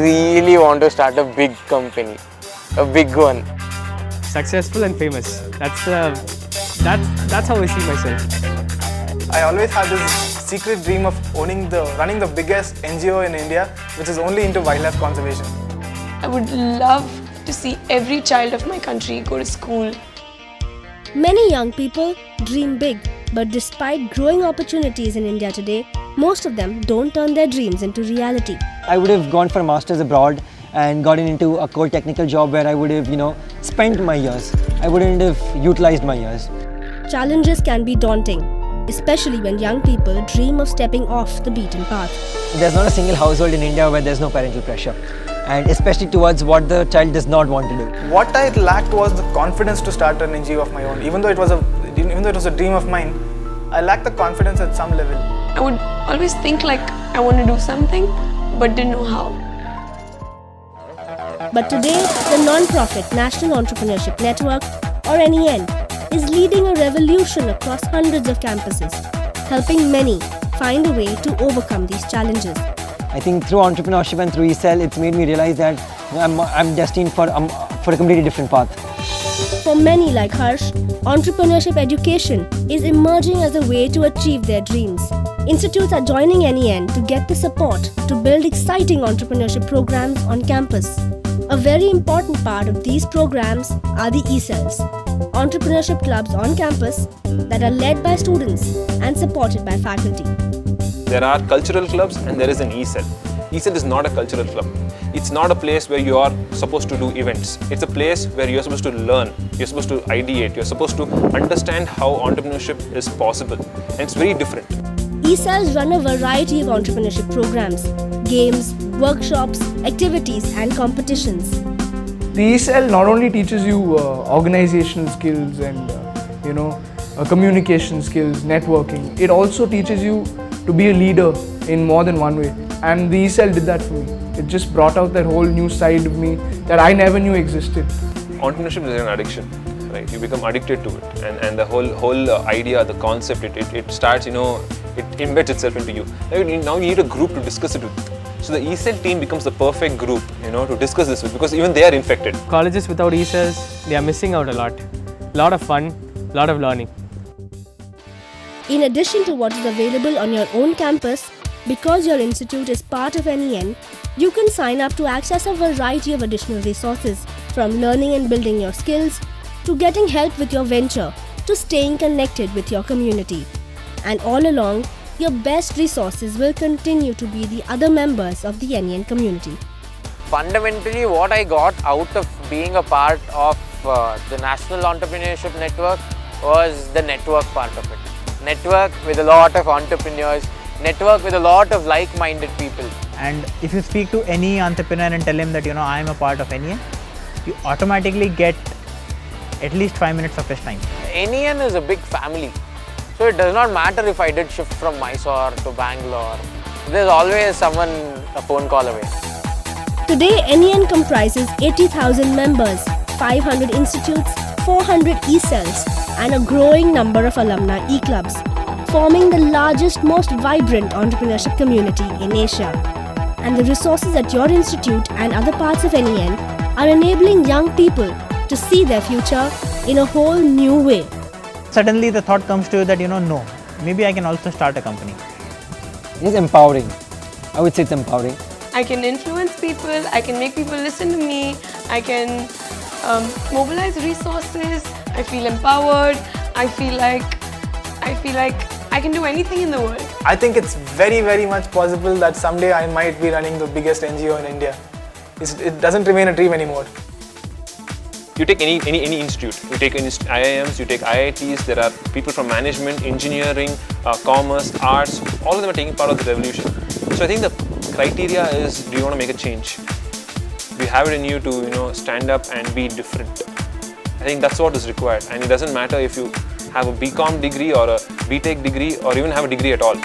really want to start a big company, a big one. Successful and famous. That's how I see myself. I always had this secret dream of running the biggest NGO in India, which is only into wildlife conservation. I would love to see every child of my country go to school. Many young people dream big, but despite growing opportunities in India today, most of them don't turn their dreams into reality. I would have gone for a master's abroad and gotten into a core technical job where I would have, spent my years. I wouldn't have utilized my years. Challenges can be daunting, especially when young people dream of stepping off the beaten path. There's not a single household in India where there's no parental pressure, and especially towards what the child does not want to do. What I lacked was the confidence to start an NGO of my own. Even though it was a dream of mine, I lacked the confidence at some level. I would always think like I want to do something, but didn't know how. But today, the non-profit National Entrepreneurship Network, or NEN, is leading a revolution across hundreds of campuses, helping many find a way to overcome these challenges. I think through entrepreneurship and through ESL, it's made me realize that I'm destined for a completely different path. For many like Harsh, entrepreneurship education is emerging as a way to achieve their dreams. Institutes are joining NEN to get the support to build exciting entrepreneurship programs on campus. A very important part of these programs are the ESLs, entrepreneurship clubs on campus that are led by students and supported by faculty. There are cultural clubs and there is an ESL. ESL is not a cultural club. It's not a place where you are supposed to do events. It's a place where you're supposed to learn, you're supposed to ideate, you're supposed to understand how entrepreneurship is possible. And it's very different. ESLs run a variety of entrepreneurship programs, games, workshops, activities and competitions. The ESL not only teaches you organizational skills and communication skills, networking, it also teaches you to be a leader in more than one way. And the ESL did that for me. It just brought out that whole new side of me that I never knew existed. Entrepreneurship is an addiction, right? You become addicted to it, and the whole idea, the concept, it starts, it embeds itself into you. Now you need a group to discuss it with. So the ESL team becomes the perfect group, to discuss this with, because even they are infected. Colleges without ESLs, they are missing out a lot. Lot of fun, lot of learning. In addition to what is available on your own campus, because your institute is part of NEN, you can sign up to access a variety of additional resources, from learning and building your skills, to getting help with your venture, to staying connected with your community. And all along, your best resources will continue to be the other members of the NEN community. Fundamentally, what I got out of being a part of the National Entrepreneurship Network was the network part of it. Network with a lot of entrepreneurs, network with a lot of like-minded people. And if you speak to any entrepreneur and tell him that I am a part of NEN, you automatically get at least 5 minutes of fresh time. NEN is a big family, so it does not matter if I did shift from Mysore to Bangalore. There's always someone a phone call away. Today, NEN comprises 80,000 members, 500 institutes, 400 ESLs, and a growing number of alumni e-clubs, forming the largest, most vibrant entrepreneurship community in Asia. And the resources at your institute and other parts of NEN are enabling young people to see their future in a whole new way. Suddenly the thought comes to you that, no, maybe I can also start a company. It is empowering. I would say it's empowering. I can influence people, I can make people listen to me, I can mobilize resources, I feel empowered, I feel like I can do anything in the world. I think it's very, very much possible that someday I might be running the biggest NGO in India. It doesn't remain a dream anymore. You take any institute, you take IIMs, you take IITs, there are people from management, engineering, commerce, arts, all of them are taking part of the revolution. So I think the criteria is, do you want to make a change? Do you have it in you to stand up and be different? I think that's what is required, and it doesn't matter if you have a BCom degree or a BTech degree or even have a degree at all.